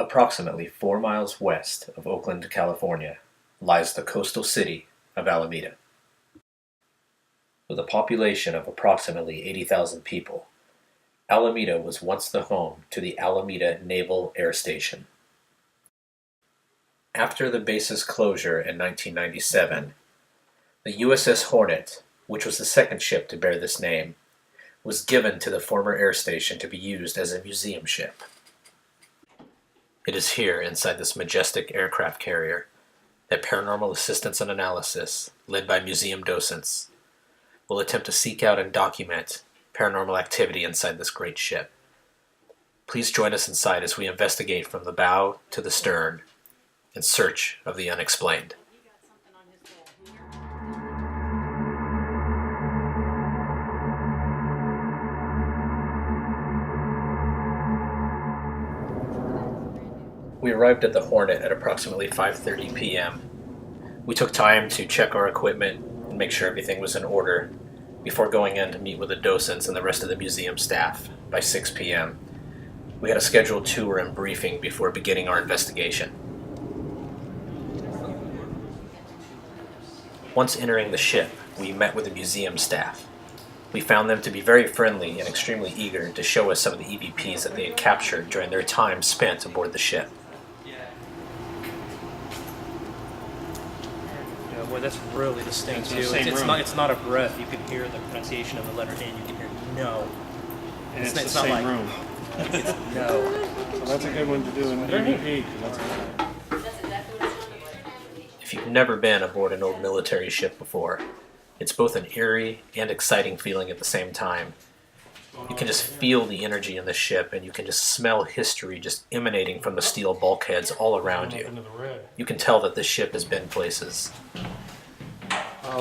Approximately 4 miles west of Oakland, California, lies the coastal city of Alameda. With a population of approximately 80,000 people, Alameda was once the home to the Alameda Naval Air Station. After the base's closure in 1997, the U.S.S. Hornet, which was the second ship to bear this name, was given to the former air station to be used as a museum ship. It is here, inside this majestic aircraft carrier, that paranormal assistance and analysis, led by museum docents, will attempt to seek out and document paranormal activity inside this great ship. Please join us inside as we investigate from the bow to the stern in search of the unexplained. We arrived at the Hornet at approximately 5:30 p.m. We took time to check our equipment and make sure everything was in order before going in to meet with the docents and the rest of the museum staff by 6 p.m. We had a scheduled tour and briefing before beginning our investigation. Once entering the ship, we met with the museum staff. We found them to be very friendly and extremely eager to show us some of the EVPs that they had captured during their time spent aboard the ship. Boy, that's really distinct too. It's not a breath. You can hear the pronunciation of the letter N. You can hear no. And it's the same room. It's no. So that's a good one to do in the EVP. If you've never been aboard an old military ship before, it's both an eerie and exciting feeling at the same time. You can just feel the energy in the ship, and you can just smell history just emanating from the steel bulkheads all around you. You can tell that this ship has been places.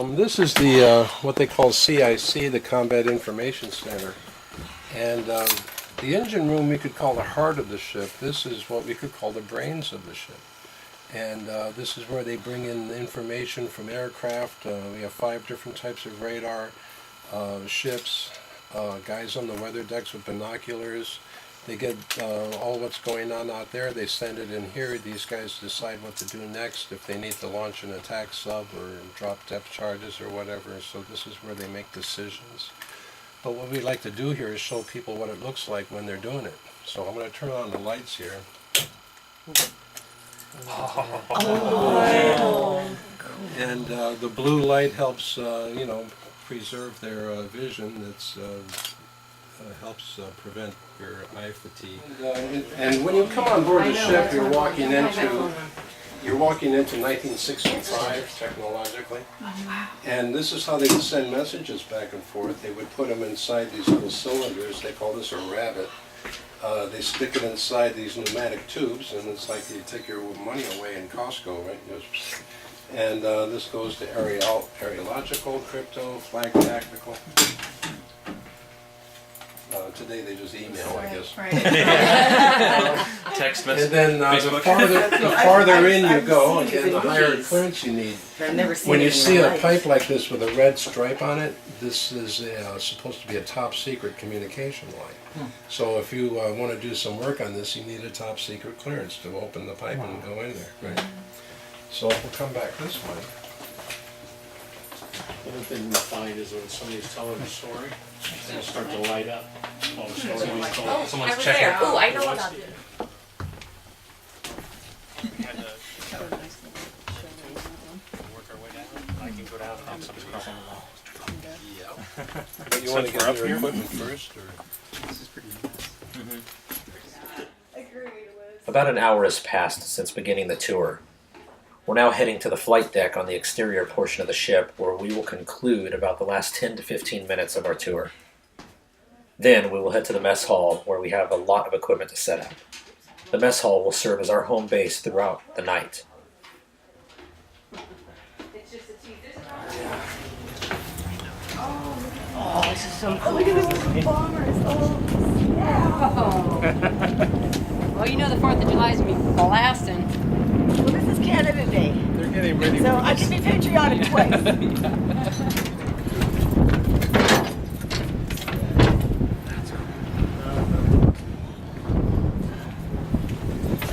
This is the what they call CIC, the Combat Information Center. And the engine room we could call the heart of the ship. This is what we could call the brains of the ship. And this is where they bring in information from aircraft. We have 5 different types of radar, ships, guys on the weather decks with binoculars. They get all what's going on out there. They send it in here. These guys decide what to do next, if they need to launch an attack sub or drop depth charges or whatever. So this is where they make decisions. But what we like to do here is show people what it looks like when they're doing it. So I'm going to turn on the lights here. And the blue light helps, preserve their vision. That's helps prevent your eye fatigue. And when you come on board the ship, you're walking into 1965 technologically. And this is how they would send messages back and forth. They would put them inside these little cylinders. They call this a rabbit. They stick it inside these pneumatic tubes, and it's like you take your money away in Costco, right? And this goes to aerological, crypto, flag tactical. Today they just email, I guess. Right. Text message. And then the farther in you go, again, the higher clearance you need. When you see a pipe like this with a red stripe on it, this is supposed to be a top secret communication line. So if you want to do some work on this, you need a top secret clearance to open the pipe and go in there. Right. So we'll come back this way. One thing we find is when somebody's telling a story, they'll start to light up. All the story someone's checking. Oh, I know what I'll do. Work our way down. I can go down and somebody's crossing the wall. But you want to get your equipment first? Or? About an hour has passed since beginning the tour. We're now heading to the flight deck on the exterior portion of the ship, where we will conclude about the last 10 to 15 minutes of our tour. Then we will head to the mess hall, where we have a lot of equipment to set up. The mess hall will serve as our home base throughout the night. Oh, this is so cool. Look at this bombers. Well, you know the 4th of July is going to be blasting. Well, this is Canada Day. They're getting ready So I can be patriotic twice.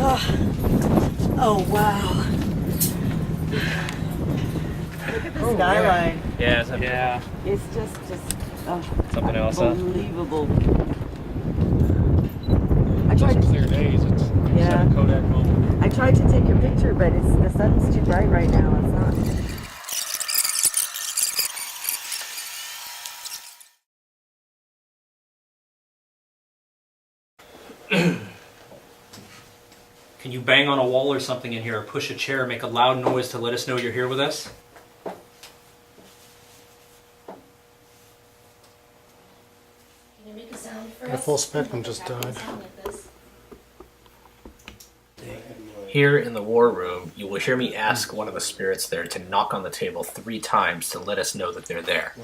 Oh. Look at the skyline. Yeah, It's just something else, huh? unbelievable. I tried to, Clear days, it's yeah. a Kodak moment. I tried to take your picture, but the sun's too bright right now. It's not. Can you bang on a wall or something in here, or push a chair, make a loud noise to let us know you're here with us? Can you make a sound for The us? full spectrum just died. Here in the war room, you will hear me ask one of the spirits there to knock on the table 3 times to let us know that they're there.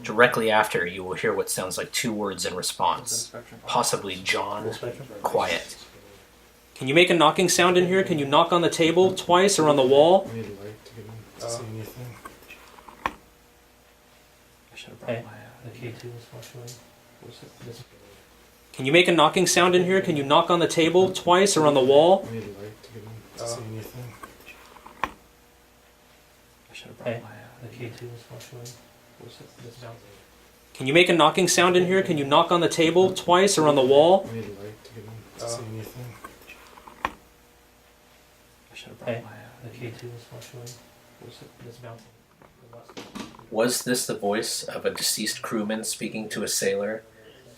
Directly after, you will hear what sounds like 2 words in response. Possibly John, quiet. Can you make a knocking sound in here? Can you knock on the table twice or on the wall? Hey, the K2 is fluctuating. Can you make a knocking sound in here? Can you knock on the table twice or on the wall? Hey, the K2 is fluctuating. Can you make a knocking sound in here? Can you knock on the table twice or on the wall? Hey, the K2 is fluctuating. It's bouncing. Was this the voice of a deceased crewman speaking to a sailor,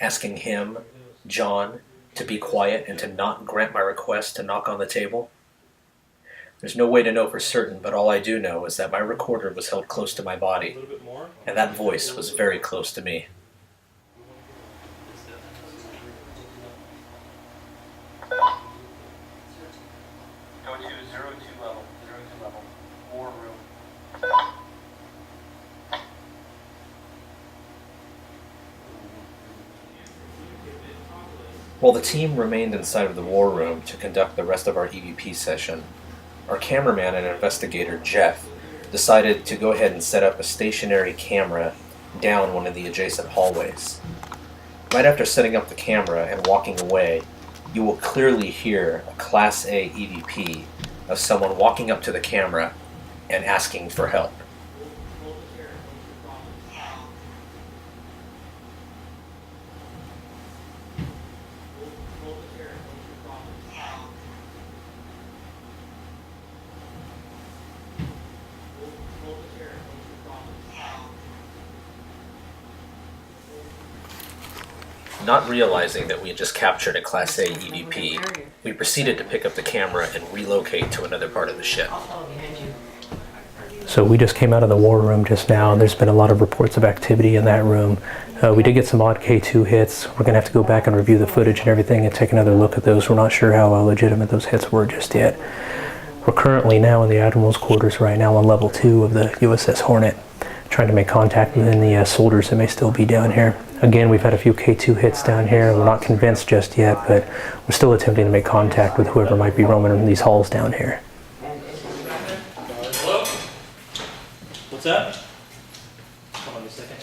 asking him, John, to be quiet and to not grant my request to knock on the table? There's no way to know for certain, but all I do know is that my recorder was held close to my body, and that voice was very close to me. Go to 02 level, 02 level, war room. While the team remained inside of the war room to conduct the rest of our EVP session, our cameraman and investigator, Jeff, decided to go ahead and set up a stationary camera down one of the adjacent hallways. Right after setting up the camera and walking away, you will clearly hear a Class A EVP of someone walking up to the camera and asking for help. Not realizing that we had just captured a Class A EVP, we proceeded to pick up the camera and relocate to another part of the ship. So we just came out of the war room just now. There's been a lot of reports of activity in that room. We did get some odd K2 hits. We're going to have to go back and review the footage and everything and take another look at those. We're not sure how legitimate those hits were just yet. We're currently now in the Admiral's quarters right now on level 2 of the U.S.S. Hornet, trying to make contact with any soldiers that may still be down here. Again, we've had a few K2 hits down here. We're not convinced just yet, but we're still attempting to make contact with whoever might be roaming in these halls down here. Hello? What's up? Hold on a second.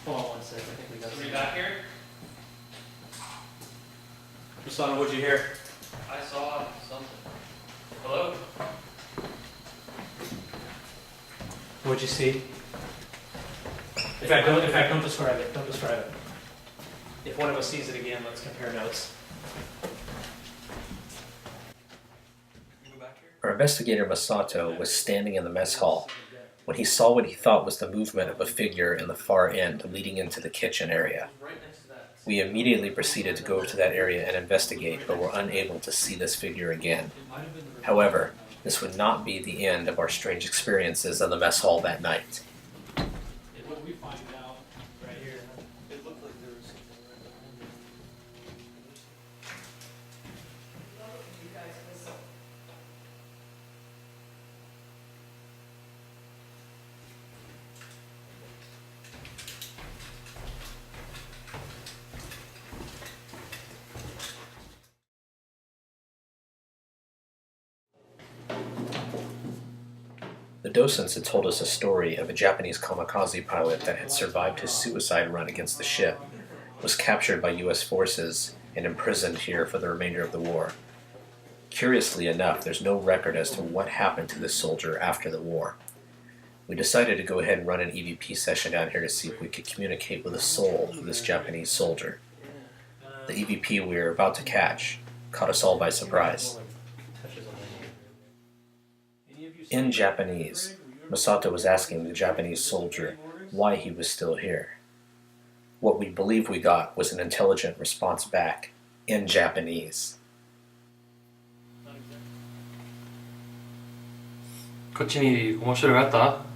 Hold on 1 second. I think we got somebody back here. Rusana, what'd you hear? I saw something. Hello? What'd you see? In fact, don't describe it. Don't describe it. If one of us sees it again, let's compare notes. Our investigator Masato was standing in the mess hall when he saw what he thought was the movement of a figure in the far end leading into the kitchen area. We immediately proceeded to go to that area and investigate, but were unable to see this figure again. However, this would not be the end of our strange experiences in the mess hall that night. What we find out right here. It looked like there was something right behind it. The docents had told us a story of a Japanese kamikaze pilot that had survived his suicide run against the ship, was captured by U.S. forces, and imprisoned here for the remainder of the war. Curiously enough, there's no record as to what happened to this soldier after the war. we decided to go ahead and run an EVP session down here to see if we could communicate with the soul of this Japanese soldier. The EVP we were about to catch caught us all by surprise. In Japanese, Masato was asking the Japanese soldier why he was still here. What we believe we got was an intelligent response back in Japanese. こっちに面白いのあった？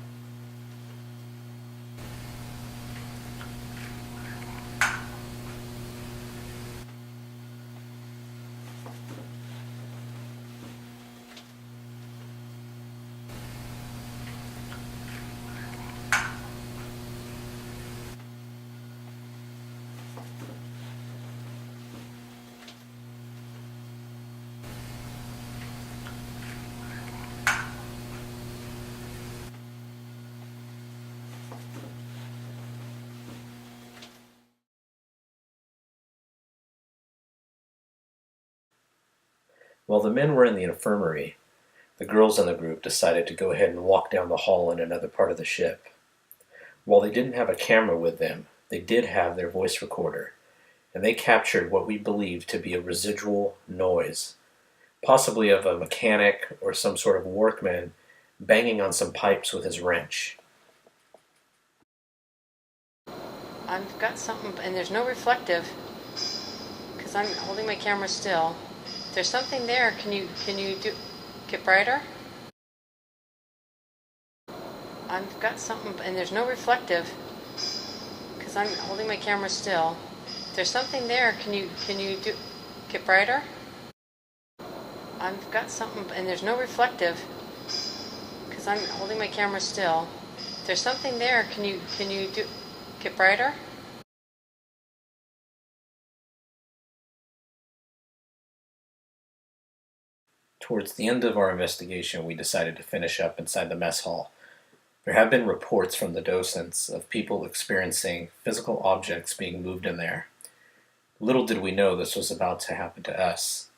While the men were in the infirmary, the girls in the group decided to go ahead and walk down the hall in another part of the ship. While they didn't have a camera with them, they did have their voice recorder, and they captured what we believed to be a residual noise, possibly of a mechanic or some sort of workman banging on some pipes with his wrench. I've got something, and there's no reflective, because I'm holding my camera still. There's something there. Can you get brighter? I've got something, and there's no reflective, because I'm holding my camera still. There's something there. Can you get brighter? I've got something, and there's no reflective, because I'm holding my camera still. There's something there. Can you get brighter? Towards the end of our investigation, we decided to finish up inside the mess hall. There have been reports from the docents of people experiencing physical objects being moved in there. Little did we know this was about to happen to us.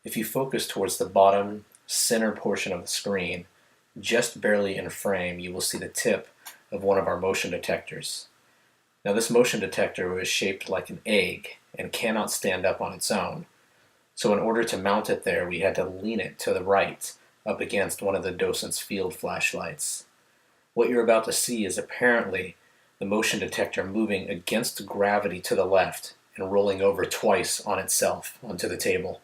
If you focus towards the bottom center portion of the screen, just barely in frame, you will see the tip of one of our motion detectors. Now, this motion detector was shaped like an egg and cannot stand up on its own. So in order to mount it there, we had to lean it to the right up against one of the docent's field flashlights. What you're about to see is apparently the motion detector moving against gravity to the left and rolling over twice on itself onto the table.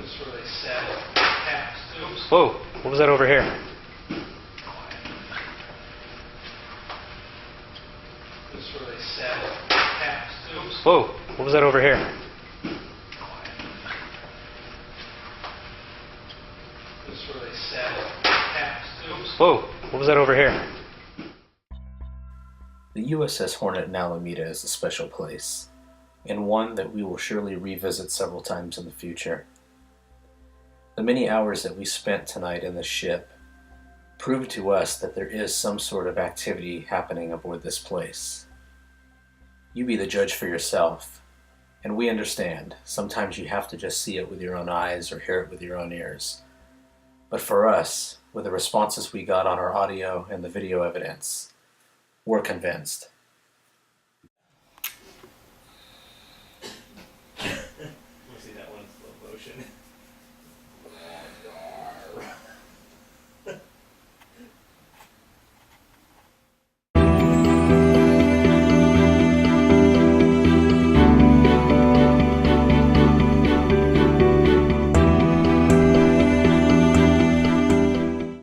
This is where they sat past. Oops. Whoa, what was that over here? This is where they sat past. Oops. Whoa, what was that over here? This is where they sat past. Oops. Whoa, what was that over here? The U.S.S. Hornet in Alameda is a special place, and one that we will surely revisit several times in the future. The many hours that we spent tonight in the ship proved to us that there is some sort of activity happening aboard this place. You be the judge for yourself, and we understand. Sometimes you have to just see it with your own eyes or hear it with your own ears. But for us, with the responses we got on our audio and the video evidence, we're convinced.